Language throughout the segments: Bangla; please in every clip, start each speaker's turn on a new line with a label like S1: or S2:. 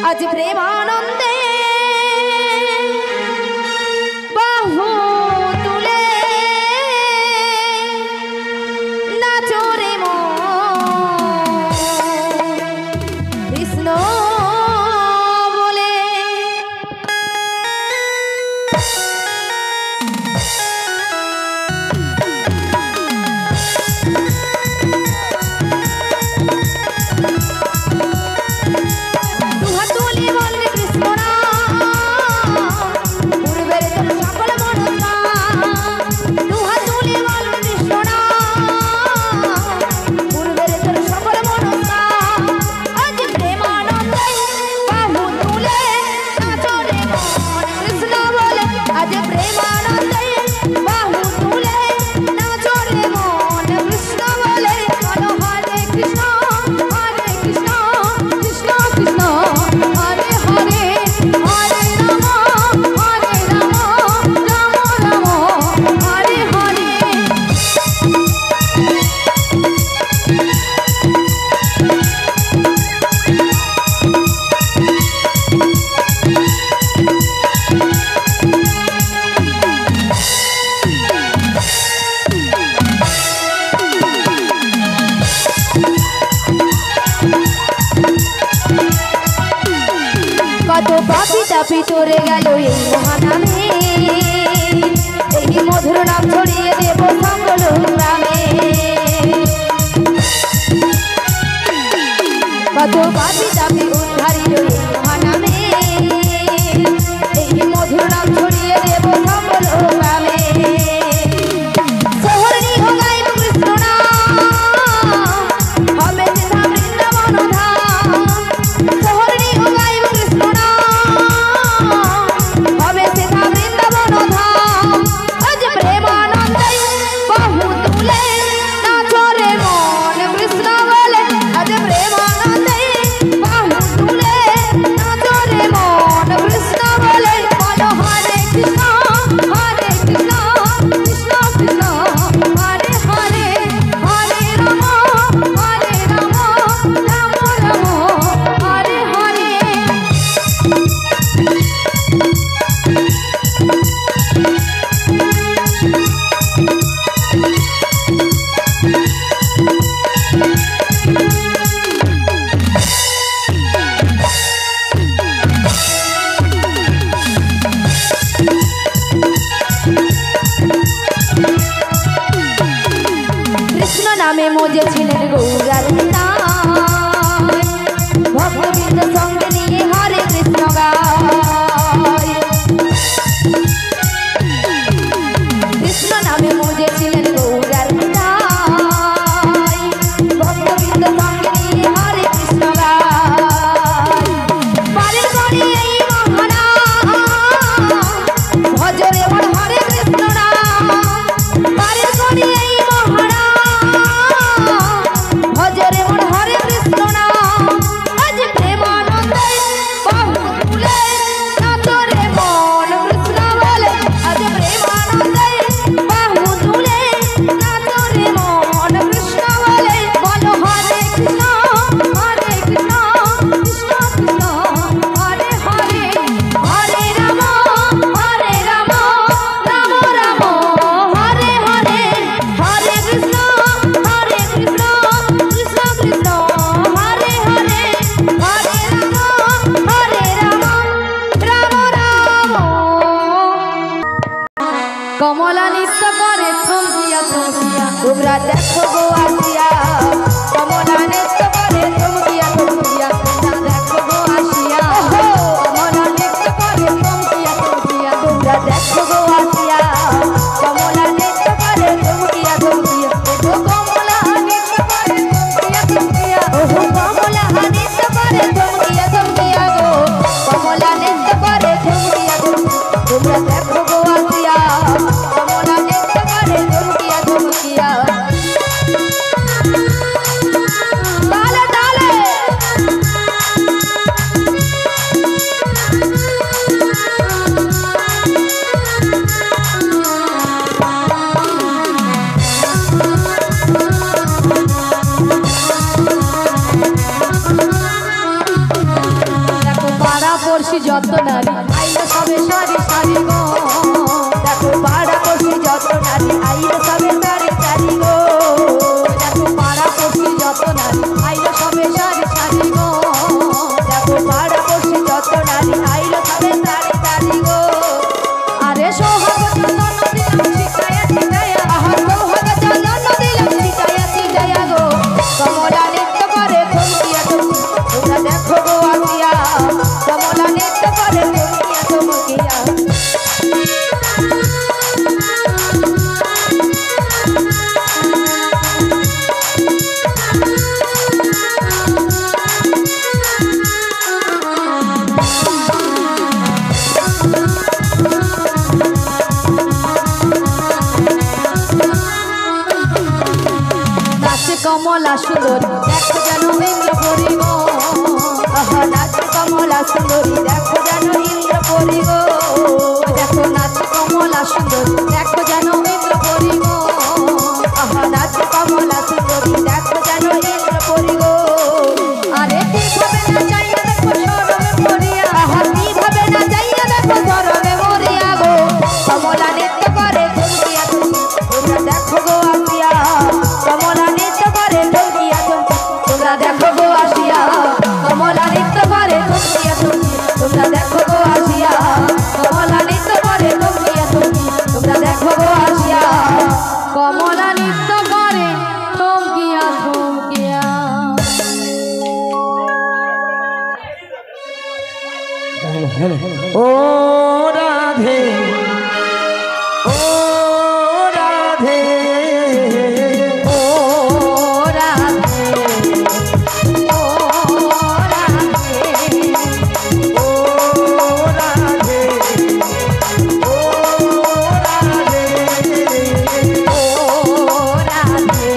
S1: आज प्रेमानंदे बाहु तुले नाचो रे मन कृष्ण बोले। चोरे गेलो महानामे मधुर नाम छड़िए देव सकल ग्रामे कत पापी तापी उद्धारिल महानामे मधुर नाम छड़िए देव सकल ग्रामे नामे मोजे छिलेन गौरार भक्तबिंद संगे निये हरे कृष्ण गाय कृष्ण नामे मोजे छिलेन गौरार भक्तबिंद संगे निये हरे कृष्ण गाय बारेर गणे एई महाना भजरे मन हरे कृष्ण नाम बारेर गणे एई महाना भजरे मन हरे कृष्ण नाम आज प्रेमानंदे बाहु तुले नाचो रे मन कृष्ण बोले आज प्रेमानंदे बाहु तुले नाचो रे मन कृष्ण बोले बोलो हरे कृष्ण कृष्ण कृष्ण हरे हरे हरे राम राम राम हरे हरे हरे कृष्ण कमला नृत्य करे थमकिया थमकिया তোমরা देखो गो आसिया कमला नृत्य करे थमकिया थमकिया তোমরা देखो गो आसिया कमला नृत्य करे थमकिया थमकिया তোমরা देखो गो आसिया कमला नृत्य करे थमकिया थमकिया देखो कमला नृत्य करे थमकिया थमकिया ओहो कमला नृत्य करे थमकिया थमकिया गो कमला नृत्य करे थमकिया थमकिया তোমরা देखो गो आसिया कमला नृत्य करे थमकिया थमकिया যত নারী আইলো সবে সারি সারি গো দেখো পাড়া পড়শি যত নারী আইলো সবে সারি সারি গো দেখো পাড়া পড়শি যত নারী আইলো সবে সারি সারি গো দেখো পাড়া পড়শি যত নারী আইলো সবে সারি সারি গো আরে সোহাগ চন্দন দিলাম ছিটায়া ছিটায়া আহা সোহাগ চন্দন দিলাম ছিটায়া ছিটায়া গো কমলা নৃত্য করে থমকিয়া থমকি তোমরা দেখো গো আসিয়া কমলা নৃত্য করে থমকিয়া থমকিয়া কমলা সুন্দরী দেখো যেন ইন্দ্র পরি গো আহা নাচে কমলা সুন্দরী দেখো যেন ইন্দ্র পরি গো দেখো নাচে কমলা সুন্দরী দেখো যেন ইন্দ্র পরি গো আহা নাচে কমলা সুন্দরী দেখো যেন ইন্দ্র পরি গো আরে কিভাবে না যাইয়া দেখো সরমে মরিয়া আহা কিভাবে না যাইয়া দেখো সরমে মরিয়া গো কমলা নৃত্য করে থমকিয়া থমকি তোমরা দেখো গো আসিয়া কমলা নৃত্য করে থমকিয়া থমকি তোমরা দেখো গো আসিয়া কমলা নৃত্য করে থমকিয়া থমকি তোমরা দেখো গো আসিয়া কমলা নৃত্য করে থমকিয়া থমকি তোমরা দেখো গো আসিয়া কমলা নৃত্য করে থমকিয়া থমকিয়া
S2: ও রাধে ও রাধে
S1: ও রাধে ও রাধে
S2: ও রাধে ও রাধে
S1: ও রাধে ও রাধে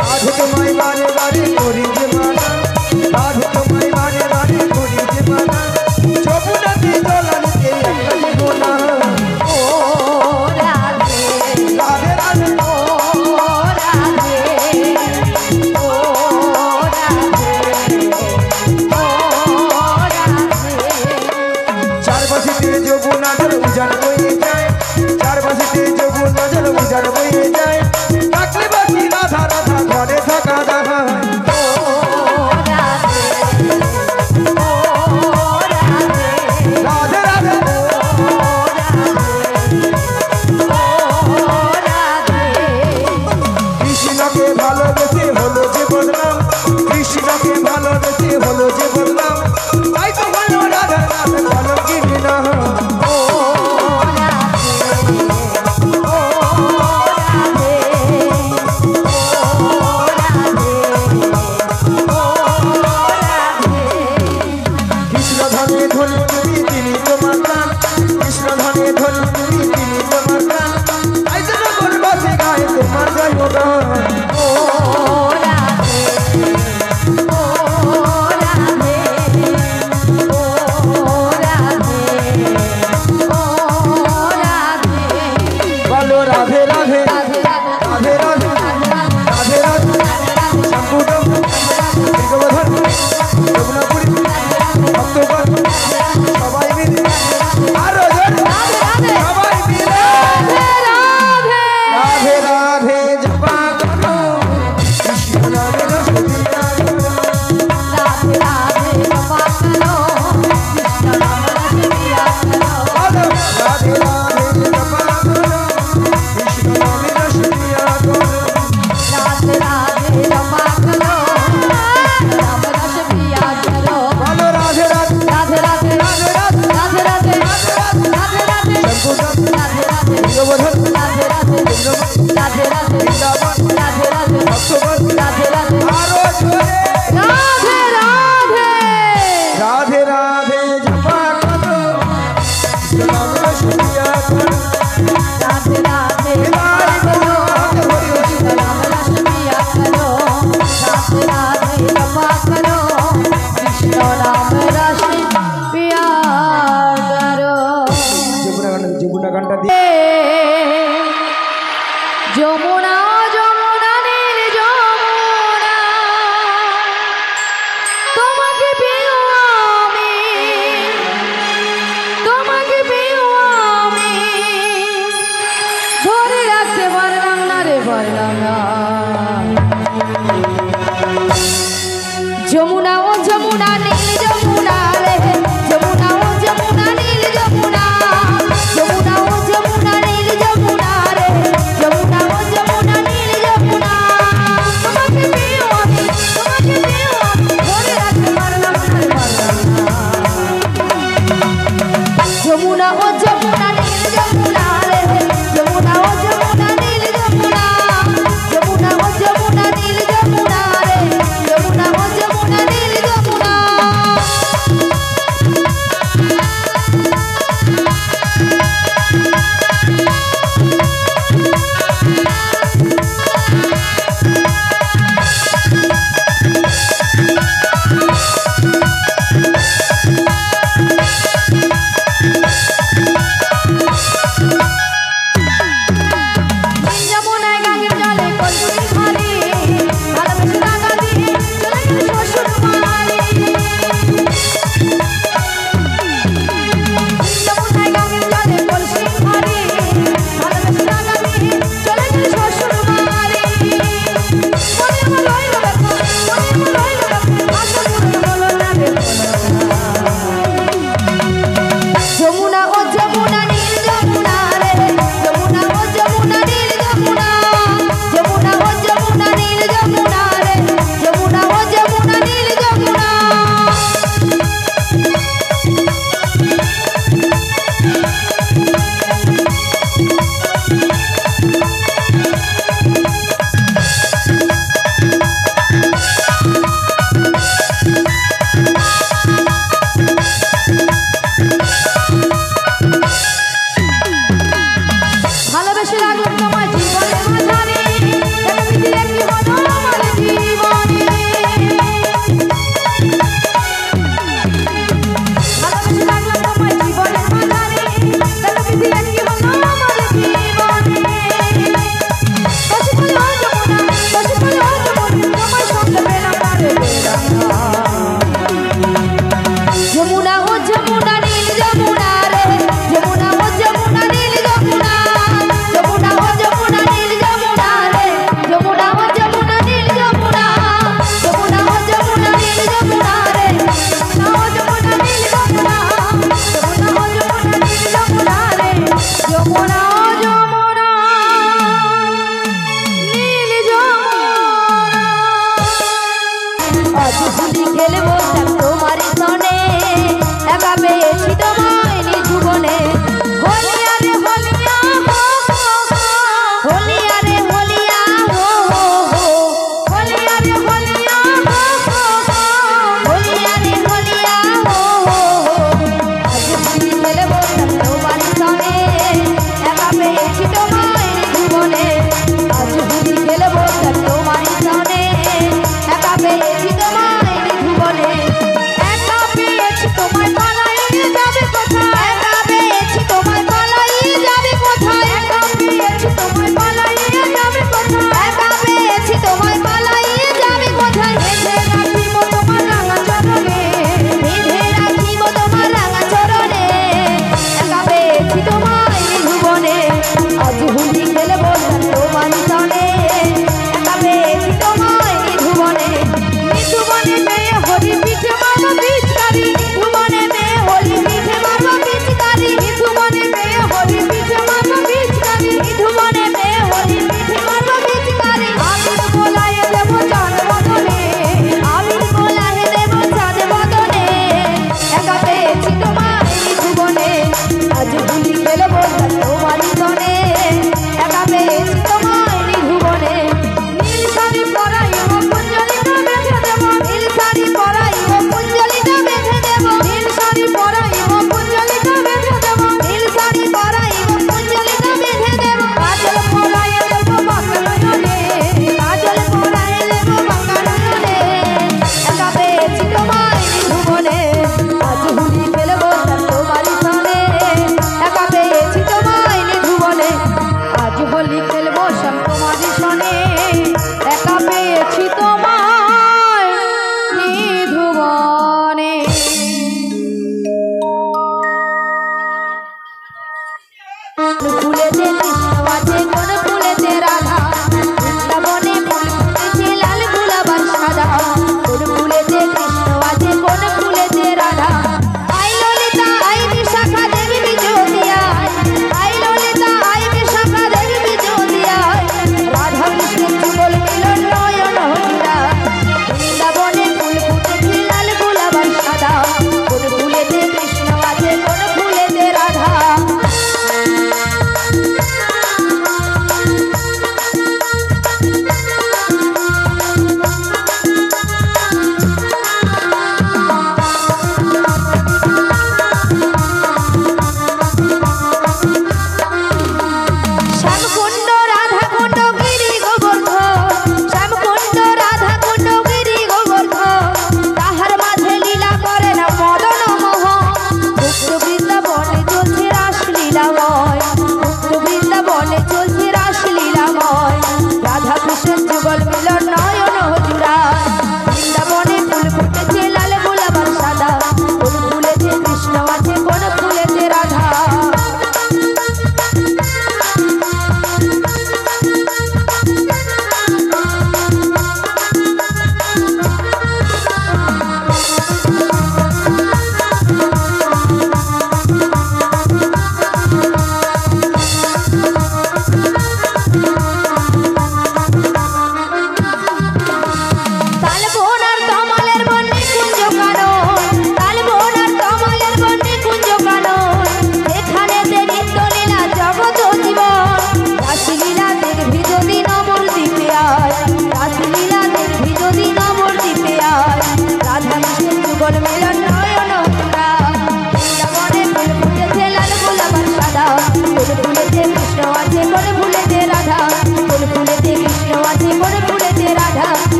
S2: রাধে তোমায় বারে বারে করি যে মানা রাধে তোমায় বারে বারে করি যে মানা যমুনাতে জলানিতে একটা জীবনা
S1: ও রাধে
S2: রাধে রাধে
S1: ও রাধে ও রাধে ও রাধে
S2: চারপাশে যমুনার উজান বয়ে যায় চারপাশে যমুনার উজান বয়ে যায় থাকলে বাকি রাধা রাধা ঘরে থাকা দেখা
S1: ও রাধে ও রাধে
S2: রাধে রাধে কৃষ্ণকে ভালোবেসে হলো যে বদনাম কৃষ্ণকে ভালোবেসে হলো যে বদনাম তাই তো ভালো রাধা রাধা ভালো কিনে না কৃষ্ণ ধনে ধনি তুমি তিনি তোমার প্রাণ কৃষ্ণ ধনে ধনি তুমি তিনি তোমার প্রাণ তাই তো যখন বাসে গায়ে তোমার জয় গান বলো রাধে রাধে রাধে রাধে রাধে রাধে শঙ্কুটম দীর্ঘবধন যমুনাপুরী ভক্তগণ সবাই মিলে আরো জোরে সবাই মিলে রাধে রাধে জপা করো কৃষ্ণ নামের সদিয়া করো বলো রাধে রাধে জপা করো কৃষ্ণ নামের সদিয়া করো বলো রাধে রাধে রাধে রাধে শঙ্কুটম দীর্ঘবধন বৃন্দাবন ভক্তগণ আরো জোরে রাধে রাধে জপা করো কৃষ্ণ নামের সদিয়া করো যমুনা গানটা দিয়ে
S1: যমুনা যমুনা নীল যমুনা যমুনা নীল যমুনা রে যমুনা ও যমুনা নীল যমুনা যমুনা ও যমুনা নীল যমুনা রে যমুনা ও যমুনা নীল যমুনা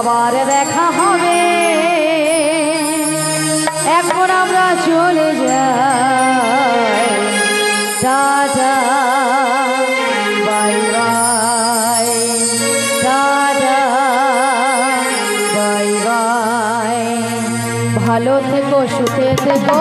S1: আবার দেখা হবে। এখন আমরা চলে যাই, tata bye bye, tata bye bye. ভালো থেকো, সুখে থেকো।